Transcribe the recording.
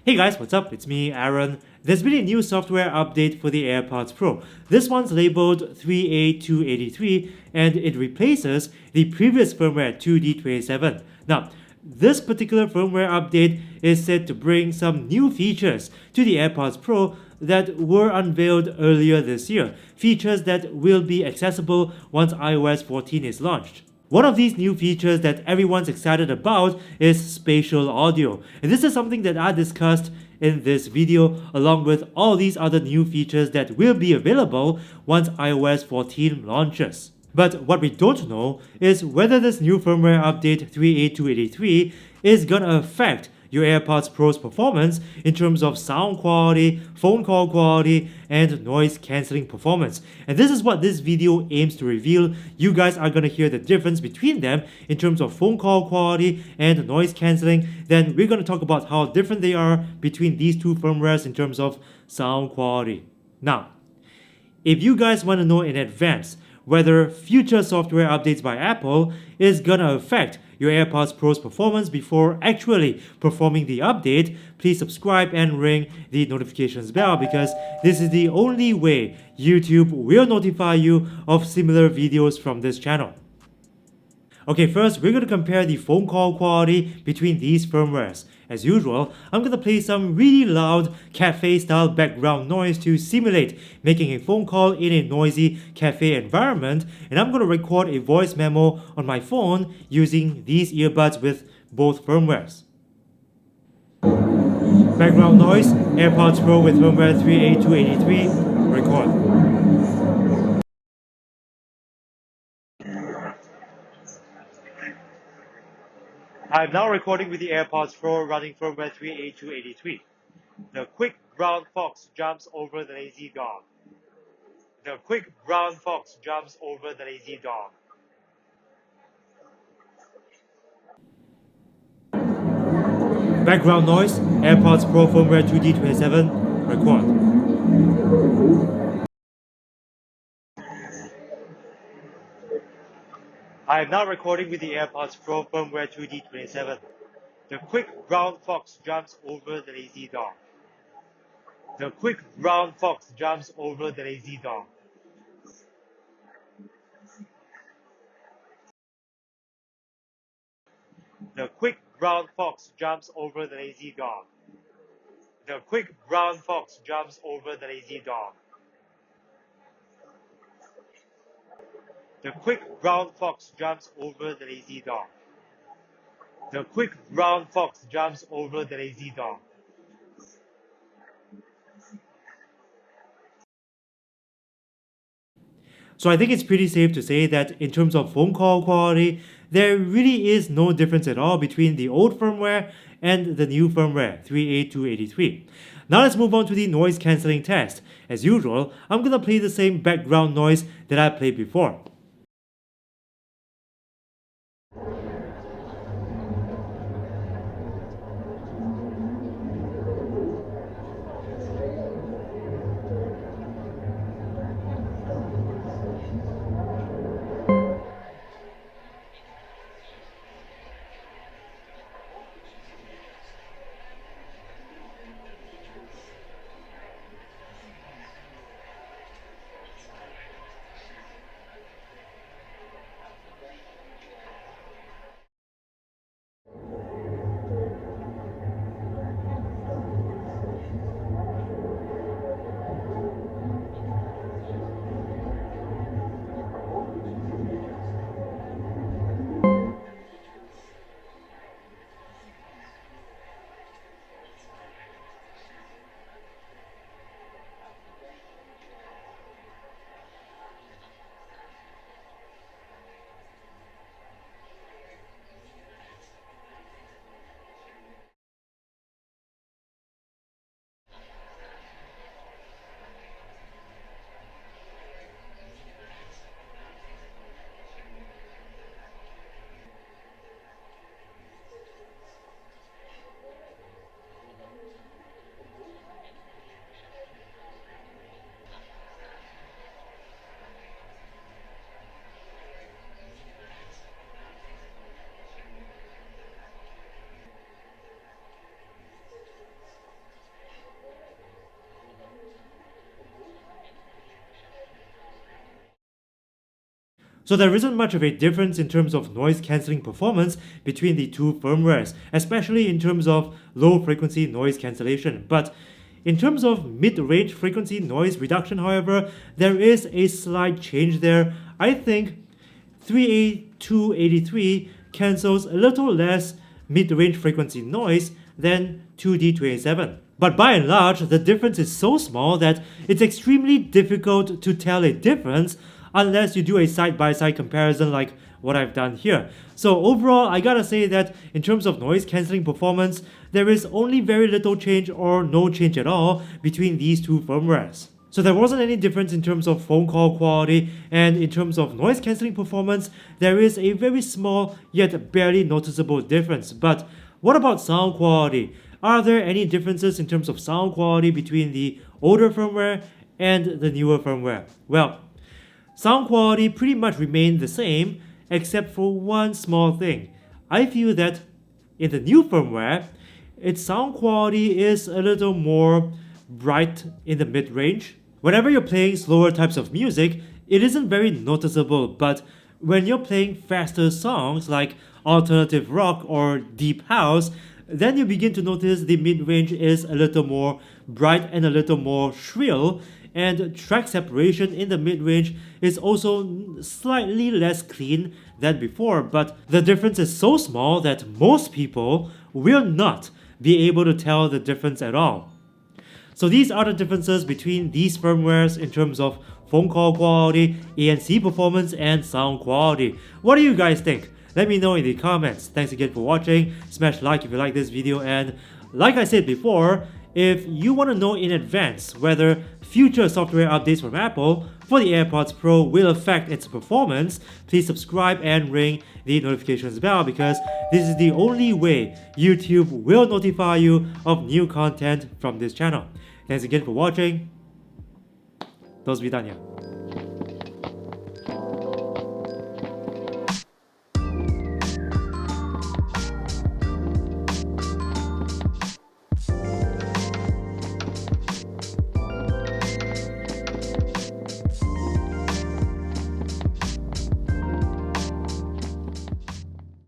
Hey guys, what's up? It's me, Aaron. There's been a new software update for the AirPods Pro. This one's labeled 3A283 and it replaces the previous firmware 2D27. Now, this particular firmware update is said to bring some new features to the AirPods Pro that were unveiled earlier this year, features that will be accessible once iOS 14 is launched. One of these new features that everyone's excited about is spatial audio. And this is something that I discussed in this video along with all these other new features that will be available once iOS 14 launches. But what we don't know is whether this new firmware update 3A283 is gonna affect your AirPods Pro's performance in terms of sound quality, phone call quality, and noise cancelling performance. And this is what this video aims to reveal. You guys are gonna hear the difference between them in terms of phone call quality and noise cancelling. Then we're gonna talk about how different they are between these two firmwares in terms of sound quality. Now, if you guys want to know in advance whether future software updates by Apple is gonna affect your AirPods Pro's performance before actually performing the update, please subscribe and ring the notifications bell because this is the only way YouTube will notify you of similar videos from this channel. Okay, first we're going to compare the phone call quality between these firmwares. As usual, I'm going to play some really loud cafe style background noise to simulate making a phone call in a noisy cafe environment, and I'm going to record a voice memo on my phone using these earbuds with both firmwares. Background noise, AirPods Pro with firmware 3A283, record. I'm now recording with the AirPods Pro running firmware 3A283. The quick brown fox jumps over the lazy dog. The quick brown fox jumps over the lazy dog. Background noise, AirPods Pro firmware 2D27, record. I am now recording with the AirPods Pro firmware 2D27. The quick brown fox jumps over the lazy dog. The quick brown fox jumps over the lazy dog. The quick brown fox jumps over the lazy dog. The quick brown fox jumps over the lazy dog. The quick brown fox jumps over the lazy dog. The quick brown fox jumps over the lazy dog. So I think it's pretty safe to say that in terms of phone call quality, there really is no difference at all between the old firmware and the new firmware 3A283. Now let's move on to the noise cancelling test. As usual, I'm gonna play the same background noise that I played before. So there isn't much of a difference in terms of noise cancelling performance between the two firmwares, especially in terms of low frequency noise cancellation. But in terms of mid-range frequency noise reduction, however, there is a slight change there. I think 3A283 cancels a little less mid-range frequency noise than 2D27. But by and large, the difference is so small that it's extremely difficult to tell a difference unless you do a side-by-side comparison like what I've done here. So overall, I gotta say that in terms of noise cancelling performance, there is only very little change or no change at all between these two firmwares. So there wasn't any difference in terms of phone call quality, and in terms of noise cancelling performance, there is a very small yet barely noticeable difference. But what about sound quality? Are there any differences in terms of sound quality between the older firmware and the newer firmware? Well, sound quality pretty much remained the same, except for one small thing. I feel that in the new firmware, its sound quality is a little more bright in the mid-range. Whenever you're playing slower types of music, it isn't very noticeable, but when you're playing faster songs like alternative rock or deep house, then you begin to notice the mid-range is a little more bright and a little more shrill, and track separation in the mid-range is also slightly less clean than before, but the difference is so small that most people will not be able to tell the difference at all. So these are the differences between these firmwares in terms of phone call quality, ANC performance, and sound quality. What do you guys think? Let me know in the comments. Thanks again for watching. Smash like if you like this video, and like I said before, if you want to know in advance whether future software updates from Apple for the AirPods Pro will affect its performance, please subscribe and ring the notifications bell, because this is the only way YouTube will notify you of new content from this channel. Thanks again for watching. 都是 Vertagear.